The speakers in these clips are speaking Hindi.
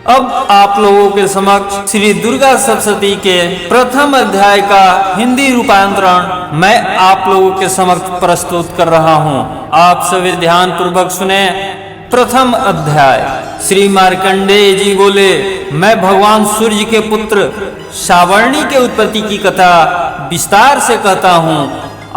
अब आप लोगों के समक्ष श्री दुर्गा सप्तशती के प्रथम अध्याय का हिंदी रूपांतरण मैं आप लोगों के समक्ष प्रस्तुत कर रहा हूं। आप सभी ध्यान पूर्वक सुने। प्रथम अध्याय। श्री मार्कंडेय जी बोले, मैं भगवान सूर्य के पुत्र सावर्णी के उत्पत्ति की कथा विस्तार से कहता हूँ,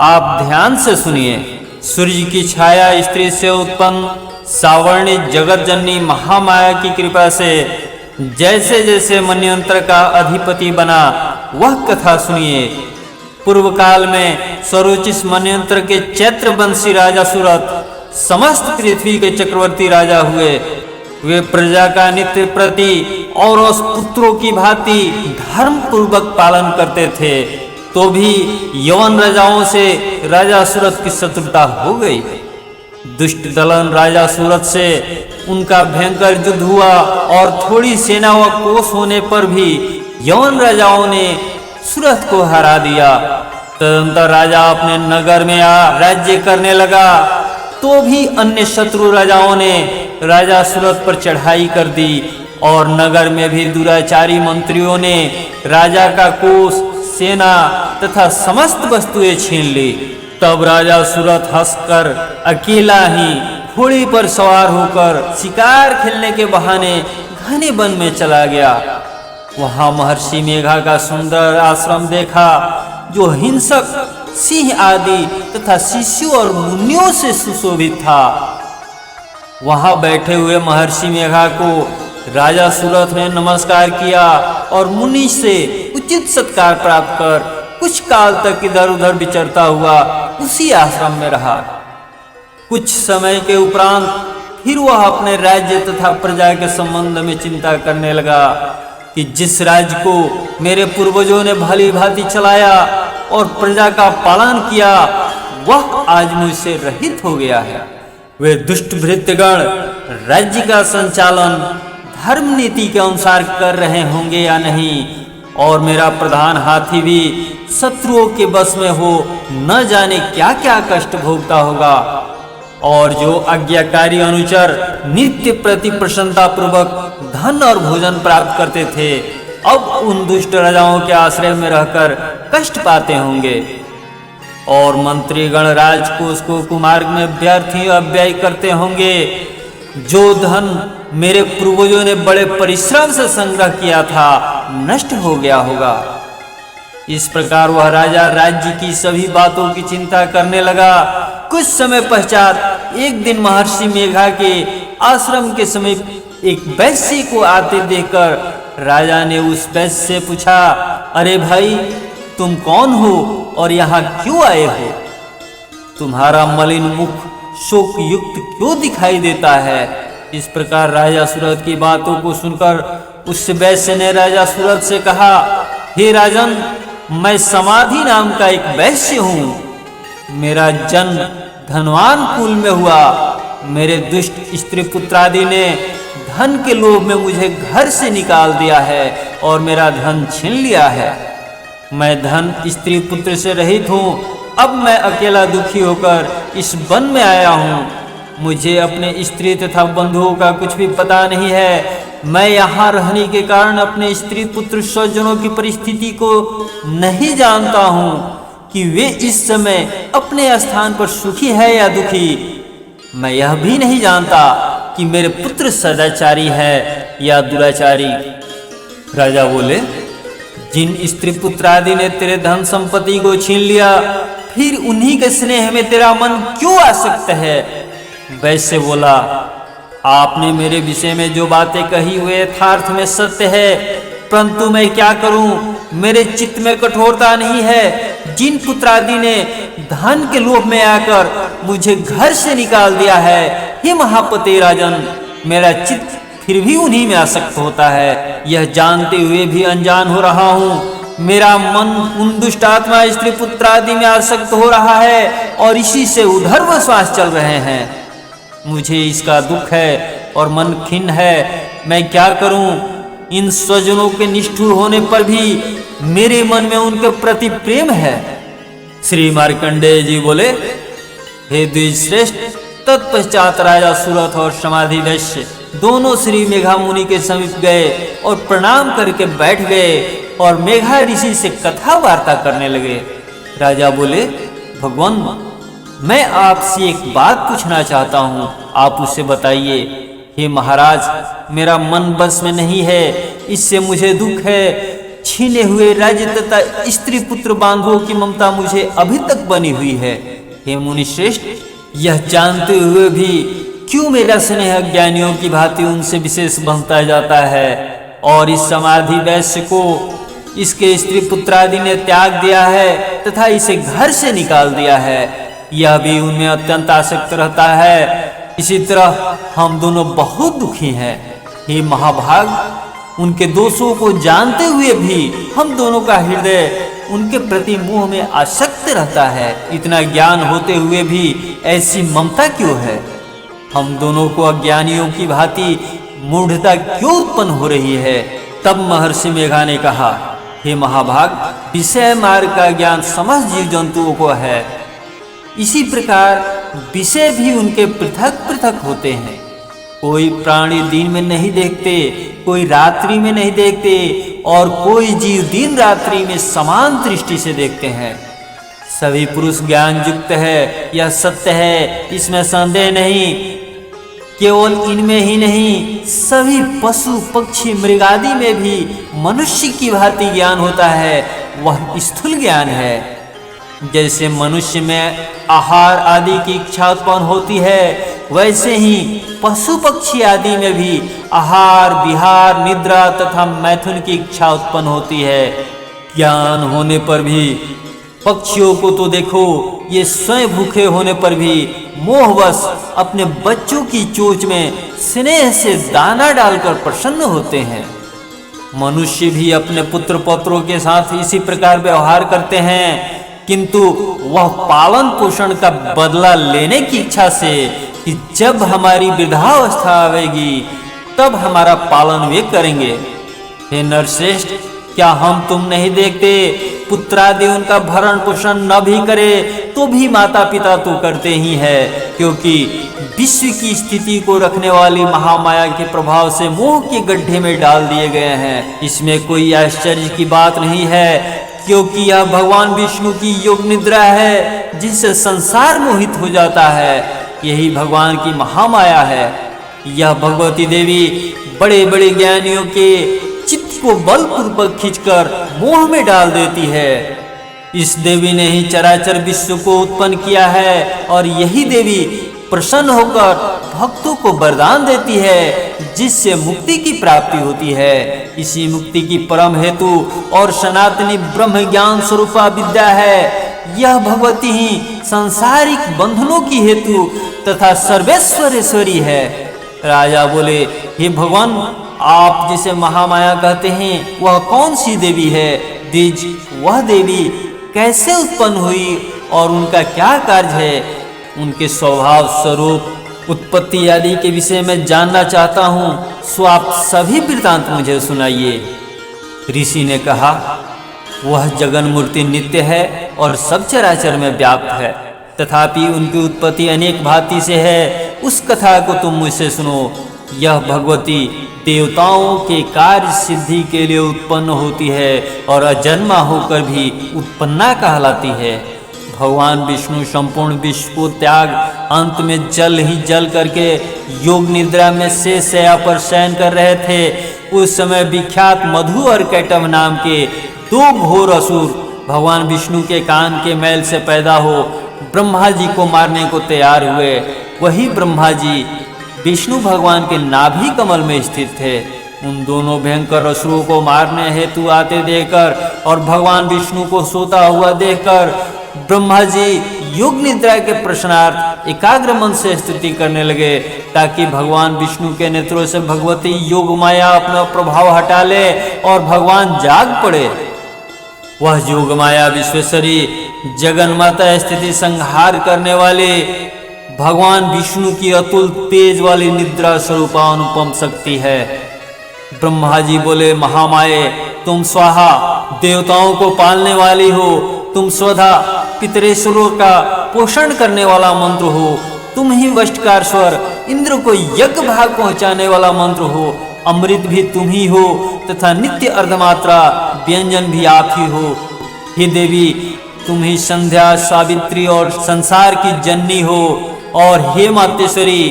आप ध्यान से सुनिए। सूर्य की छाया स्त्री से उत्पन्न सावर्णी जगत जननी महामाया की कृपा से जैसे जैसे मन्वंतर का अधिपति बना, वह कथा सुनिए। पूर्व काल में स्वरोचिष मन्वंतर के चैत्र वंशी राजा सूरत समस्त पृथ्वी के चक्रवर्ती राजा हुए। वे प्रजा का नित्य प्रति और उस पुत्रों की भांति धर्म पूर्वक पालन करते थे। तो भी यवन राजाओं से राजा सूरत की शत्रुता हो गई। दुष्ट दलन राजा सूरत से उनका भयंकर युद्ध हुआ और थोड़ी सेना व कोष होने पर भी यवन राजाओं ने सूरत को हरा दिया। तदंतर राजा अपने नगर में राज्य करने लगा। तो भी अन्य शत्रु राजाओं ने राजा सूरत पर चढ़ाई कर दी और नगर में भी दुराचारी मंत्रियों ने राजा का कोष, सेना तथा समस्त वस्तुएं छीन ली। तब राजा सूरत हंसकर अकेला ही घोड़े पर सवार होकर शिकार खेलने के बहाने घने वन में चला गया। वहां महर्षि मेघा का सुंदर आश्रम देखा, जो हिंसक सिंह आदि तथा शिष्यों और मुनियों से सुशोभित था। वहां बैठे हुए महर्षि मेघा को राजा सूरत ने नमस्कार किया और मुनि से उचित सत्कार प्राप्त कर कुछ काल तक इधर उधर विचरता हुआ उसी आश्रम में रहा। कुछ समय के उपरांत फिर वह अपने राज्य तथा प्रजा के संबंध में चिंता करने लगा कि जिस राज्य को मेरे पूर्वजों ने भली भांति चलाया और प्रजा का पालन किया, वह आज मुझसे रहित हो गया है। वे दुष्ट भृत्यगण राज्य का संचालन धर्म नीति के अनुसार कर रहे होंगे या नहीं, और मेरा प्रधान हाथी भी शत्रुओं के बस में हो न जाने क्या क्या कष्ट भोगता होगा। और जो आज्ञाकारी अनुचर नित्य प्रति प्रसन्नता पूर्वक धन और भोजन प्राप्त करते थे, अब उन दुष्ट राजाओं के आश्रय में रहकर कष्ट पाते होंगे। और मंत्रीगण राजकोष को कुमार्ग में व्यर्थ ही अव्यय करते होंगे। जो धन मेरे पूर्वजों ने बड़े परिश्रम से संग्रह किया था, नष्ट हो गया होगा। इस प्रकार वह राजा राज्य की सभी बातों की चिंता करने लगा। कुछ समय पश्चात एक दिन महर्षि मेघा के आश्रम के समीप एक वैश्य को आते देखकर राजा ने उस वैश्य से पूछा, अरे भाई, तुम कौन हो और यहाँ क्यों आए हो? तुम्हारा मलिन मुख शोक युक्त क्यों दिखाई देता है? इस प्रकार राजा सूरत की बातों को सुनकर उस वैश्य ने राजा सूरत से कहा, हे राजन, मैं समाधि नाम का एक वैश्य हूँ। मेरा जन्म धनवान कुल में हुआ। मेरे दुष्ट स्त्री पुत्रादि ने धन के लोभ में मुझे घर से निकाल दिया है और मेरा धन छीन लिया है। मैं धन स्त्री पुत्र से रहित हूँ। अब मैं अकेला दुखी होकर इस वन में आया हूँ। मुझे अपने स्त्री तथा बंधुओं का कुछ भी पता नहीं है। मैं यहाँ रहने के कारण अपने स्त्री पुत्र स्वजनों की परिस्थिति को नहीं जानता हूँ कि वे इस समय अपने स्थान पर सुखी है या दुखी। मैं यह भी नहीं जानता कि मेरे पुत्र सदाचारी है या दुराचारी। राजा बोले, जिन स्त्री पुत्र आदि ने तेरे धन संपत्ति को छीन लिया, फिर उन्हीं के स्नेह में तेरा मन क्यों आसक्त है? वैसे बोला, आपने मेरे विषय में जो बातें कही हुए यथार्थ में सत्य है, परंतु मैं क्या करूं? मेरे चित्त में कठोरता नहीं है। जिन पुत्रादि ने धन के लोभ में आकर मुझे घर से निकाल दिया है, हे महापति राजन, मेरा चित्त फिर भी उन्हीं में आसक्त होता है। यह जानते हुए भी अनजान हो रहा हूँ। मेरा मन उन दुष्ट आत्मा स्त्री पुत्र आदि में आसक्त हो रहा है और इसी से उधर्व श्वास चल रहे हैं। मुझे इसका दुख है और मन खिन्न है। मैं क्या करूं? इन स्वजनों के निष्ठुर होने पर भी मेरे मन में उनके प्रति प्रेम है। श्री मार्कंडेय जी बोले, हे द्विजश्रेष्ठ, तत्पश्चात राजा सूरत और समाधि वैश्य दोनों श्री मेघा मुनि के समीप गए और प्रणाम करके बैठ गए और मेघा ऋषि से कथा वार्ता करने लगे। राजा बोले, भगवान, मैं आपसे एक बात पूछना चाहता हूँ, आप उससे बताइए। हे महाराज, मेरा मन बस में नहीं है, इससे मुझे दुख है। छीने हुए राज्य तथा स्त्री पुत्र बांधवों की ममता मुझे अभी तक बनी हुई है। हे मुनि श्रेष्ठ, यह जानते हुए भी क्यों मेरा स्नेह ज्ञानियों की भांति उनसे विशेष बनता जाता है और इस समाधि वैश्य को इसके स्त्री पुत्र आदि ने त्याग दिया है तथा इसे घर से निकाल दिया है। यह भी उनमें अत्यंत आसक्त रहता है। इसी तरह हम दोनों बहुत दुखी हैं। हे महाभाग, उनके दोषों को जानते हुए भी हम दोनों का हृदय उनके प्रति मोह में आसक्त रहता है। इतना ज्ञान होते हुए भी ऐसी ममता क्यों है? हम दोनों को अज्ञानियों की भांति मूढ़ता क्यों उत्पन्न हो रही है? तब महर्षि मेघा ने कहा, हे महाभाग, विषय मार्ग का ज्ञान समस्त जीव जंतुओं को है। इसी प्रकार विषय भी उनके पृथक पृथक होते हैं। कोई प्राणी दिन में नहीं देखते, कोई रात्रि में नहीं देखते और कोई जीव दिन रात्रि में समान दृष्टि से देखते हैं। सभी पुरुष ज्ञान युक्त है, यह सत्य है, इसमें संदेह नहीं। केवल इनमें ही नहीं, सभी पशु पक्षी मृगादि में भी मनुष्य की भांति ज्ञान होता है। वह स्थूल ज्ञान है। जैसे मनुष्य में आहार आदि की इच्छा उत्पन्न होती है, वैसे ही पशु पक्षी आदि में भी आहार विहार निद्रा तथा मैथुन की इच्छा उत्पन्न होती है। ज्ञान होने पर भी पक्षियों को तो देखो, ये स्वयं भूखे होने पर भी मोहवश अपने बच्चों की चोंच में स्नेह से दाना डालकर प्रसन्न होते हैं। मनुष्य भी अपने पुत्र पौत्रों के साथ इसी प्रकार व्यवहार करते हैं, किंतु वह पालन पोषण का बदला लेने की इच्छा से कि जब हमारी वृद्धावस्था आवेगी तब हमारा पालन वे करेंगे। हे नरश्रेष्ठ, क्या हम तुम नहीं देखते, पुत्रादि उनका भरण पोषण न भी करे तो भी माता पिता तो करते ही है, क्योंकि विश्व की स्थिति को रखने वाली महामाया के प्रभाव से मोह के गड्ढे में डाल दिए गए हैं। इसमें कोई आश्चर्य की बात नहीं है, क्योंकि यह भगवान विष्णु की योग निद्रा है, जिससे संसार मोहित हो जाता है। यही भगवान की महामाया है। यह भगवती देवी बड़े बड़े ज्ञानियों के चित्त को बलपूर्वक खींचकर मोह में डाल देती है। इस देवी ने ही चराचर विश्व को उत्पन्न किया है और यही देवी प्रसन्न होकर भक्तों को वरदान देती है, जिससे मुक्ति की प्राप्ति होती है। इसी मुक्ति की परम हेतु और सनातनी ब्रह्म ज्ञान स्वरूपा विद्या है। यह भगवती ही सांसारिक बंधनों की हेतु तथा सर्वेश्वरेश्वरी है। राजा बोले, हे भगवान, आप जिसे महामाया कहते हैं वह कौन सी देवी है? द्विज, वह देवी कैसे उत्पन्न हुई और उनका क्या कार्य है? उनके स्वभाव स्वरूप उत्पत्ति आदि के विषय में जानना चाहता हूँ, सो आप सभी वृत्तांत मुझे सुनाइए। ऋषि ने कहा, वह जगन मूर्ति नित्य है और सब चराचर में व्याप्त है, तथापि उनकी उत्पत्ति अनेक भांति से है। उस कथा को तुम मुझसे सुनो। यह भगवती देवताओं के कार्य सिद्धि के लिए उत्पन्न होती है और अजन्मा होकर भी उत्पन्ना कहलाती है। भगवान विष्णु संपूर्ण विश्व को त्याग अंत में जल ही जल करके योग निद्रा में शैया पर शयन कर रहे थे। उस समय विख्यात मधु और कैटभ नाम के दो घोर असुर भगवान विष्णु के कान के मैल से पैदा हो ब्रह्मा जी को मारने को तैयार हुए। वही ब्रह्मा जी विष्णु भगवान के नाभि कमल में स्थित थे। उन दोनों भयंकर असुरों को मारने हेतु आते देखकर और भगवान विष्णु को सोता हुआ देखकर ब्रह्मा जी योग निद्रा के प्रश्नार्थ एकाग्र मन से स्तुति करने लगे, ताकि भगवान विष्णु के नेत्रों से भगवती योग माया अपना प्रभाव हटा ले और भगवान जाग पड़े। वह योग माया विश्वेश्वरी जगन माता स्थिति संहार करने वाले भगवान विष्णु की अतुल तेज वाली निद्रा स्वरूपा अनुपम शक्ति है। ब्रह्मा जी बोले, महामाये, तुम स्वाहा देवताओं को पालने वाली हो, तुम स्वधा पितरेश्वरों का पोषण करने वाला मंत्र हो, तुम ही वष्ट चमत्कार स्वर इंद्र को यज्ञ भाग पहुंचाने वाला मंत्र हो। अमृत भी तुम ही हो तथा नित्य अर्धमात्रा व्यंजन भी आप ही हो। हे देवी, तुम ही संध्या, सावित्री और संसार की जननी हो। और हे मातेश्वरी,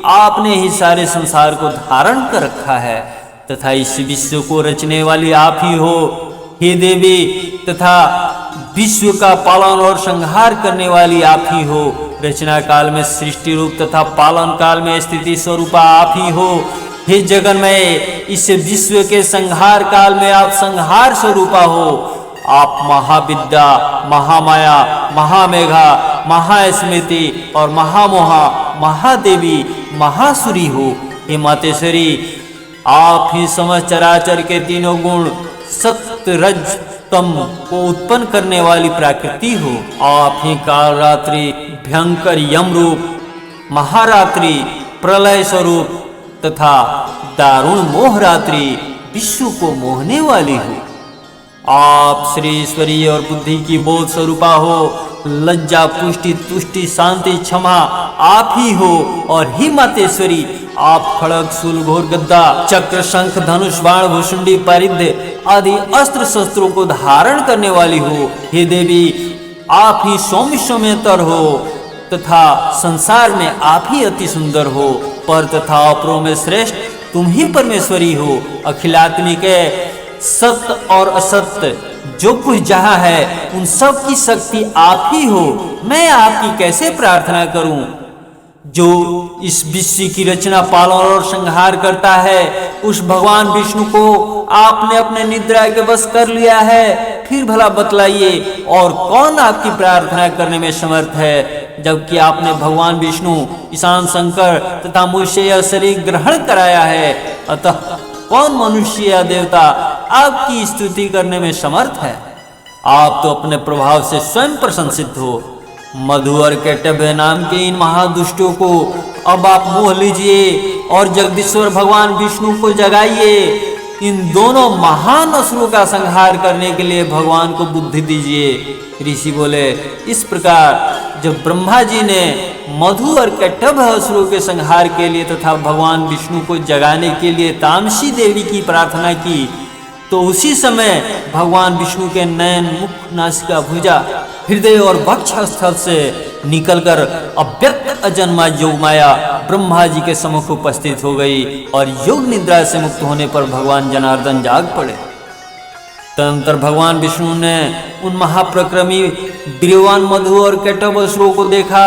आपने ही सारे संसार को धारण कर रखा है तथा इस विश्व को रचने वाली आप ही हो। हे देवी, तथा विश्व का पालन और संहार करने वाली आप ही हो। रचना काल में सृष्टि रूप तथा पालन काल में स्थिति स्वरूपा आप ही हो। हे जगन्मय, इस विश्व के संहार काल में आप संहार स्वरूपा हो। आप महाविद्या, महामाया, महामेघा, महास्मृति और महामोहा, महादेवी, महासुरी हो। हे मातेश्वरी, आप ही समस्त चराचर के तीनों गुण सत्य रज तम को उत्पन्न करने वाली प्रकृति हो। आप ही काल रात्रि, भयंकर यम रूप, महारात्रि, प्रलय स्वरूप तथा दारुण मोह रात्रि, विश्व को मोहने वाली हो। आप श्री ईश्वरी और बुद्धि की बोध स्वरूपा हो। लज्जा, पुष्टि, तुष्टि, शांति, क्षमा आप ही हो। और ही मातेश्वरी, आप खड़ग, शूल, घोर, गद्दा, चक्र, शंख, धनुष, बाण, भुषुंडी, परिध आदि अस्त्र शस्त्रों को धारण करने वाली हो। हे देवी, आप ही सौम्य सौम्यतर हो तथा संसार में आप ही अति सुंदर हो। पर तथा अपरों में श्रेष्ठ तुम ही परमेश्वरी हो। अखिलात्मिक सत्य और असत्य जो कुछ जहाँ है उन सब की शक्ति आप ही हो। मैं आपकी कैसे प्रार्थना करूं? जो इस विश्व की रचना, पालन और संहार करता है, उस भगवान विष्णु को आपने अपने निद्रा के वश कर लिया है। फिर भला बतलाइए, और कौन आपकी प्रार्थना करने में समर्थ है? जबकि आपने भगवान विष्णु, ईशान शंकर तथा मुझसे यह शरीर ग्रहण कराया है। अतः कौन मनुष्य या देवता आपकी स्तुति करने में समर्थ है? आप तो अपने प्रभाव से स्वयं प्रशंसित हो। मधु और कैटभ नाम के इन महादुष्टों को अब आप मोह लीजिए और जगदीश्वर भगवान विष्णु को जगाइए। इन दोनों महान असुरों का संहार करने के लिए भगवान को बुद्धि दीजिए। ऋषि बोले, इस प्रकार जब ब्रह्मा जी ने मधु और कैटभ असुरों के संहार के लिए तथा भगवान विष्णु को जगाने के लिए तामसी देवी की प्रार्थना की, तो उसी समय भगवान विष्णु के नयन, मुख, नासिका, भुजा, हृदय और वक्ष स्थल से निकलकर अव्यक्त अजन्मा योगमाया ब्रह्मा जी के सम्मुख उपस्थित हो गई और योग निद्रा से मुक्त होने पर भगवान जनार्दन जाग पड़े। तदनंतर भगवान विष्णु ने उन महाप्रक्रमी वीर्यवान मधु और कैटभ असुरों को देखा।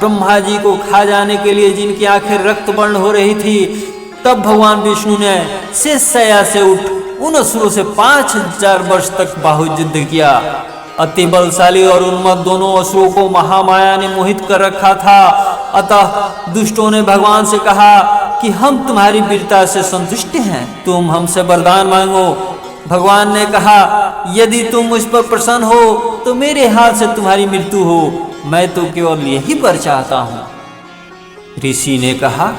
ब्रह्मा जी को खा जाने के लिए जिनकी आंखें रक्त वर्ण हो रही थी, तब भगवान विष्णु ने शेष शैया से उठ उन असुरों से 5000 वर्ष तक बाहुयुद्ध किया। अति बलशाली और उन्मत्त दोनों असुरों को महामाया ने मोहित कर रखा था। अतः दुष्टों ने भगवान से कहा कि हम तुम्हारी वीरता से संतुष्ट हैं, तुम हमसे वरदान मांगो। भगवान ने कहा, यदि तुम मुझ पर प्रसन्न हो तो मेरे हाथ से तुम्हारी मृत्यु हो, मैं तो केवल यही वर चाहता हूँ। ऋषि ने कहा,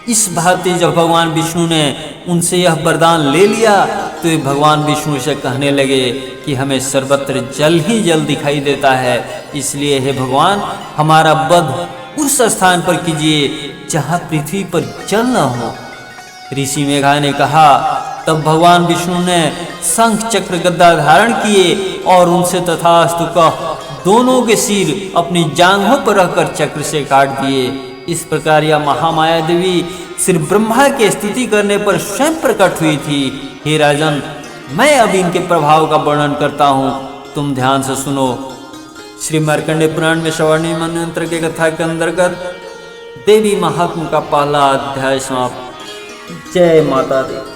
इस भांति जब भगवान विष्णु ने उनसे यह वरदान ले लिया तो वे भगवान विष्णु से कहने लगे कि हमें सर्वत्र जल ही जल दिखाई देता है, इसलिए हे भगवान, हमारा वध उस स्थान पर कीजिए जहाँ पृथ्वी पर जल न हो। ऋषि मेघा ने कहा, तब भगवान विष्णु ने शंख, चक्र, गदा धारण किए और उनसे तथास्तु कह दोनों के सिर अपनी जांघों पर रखकर चक्र से काट दिए। इस प्रकार यह महामाया देवी श्री ब्रह्मा की स्तुति करने पर स्वयं प्रकट हुई थी। हे राजन, मैं अब इनके प्रभाव का वर्णन करता हूँ, तुम ध्यान से सुनो। श्री मार्कंडेय पुराण में सवर्णी मनवंतर के कथा के अंतर्गत देवी महात्मा का पहला अध्याय समाप्त। जय माता दी।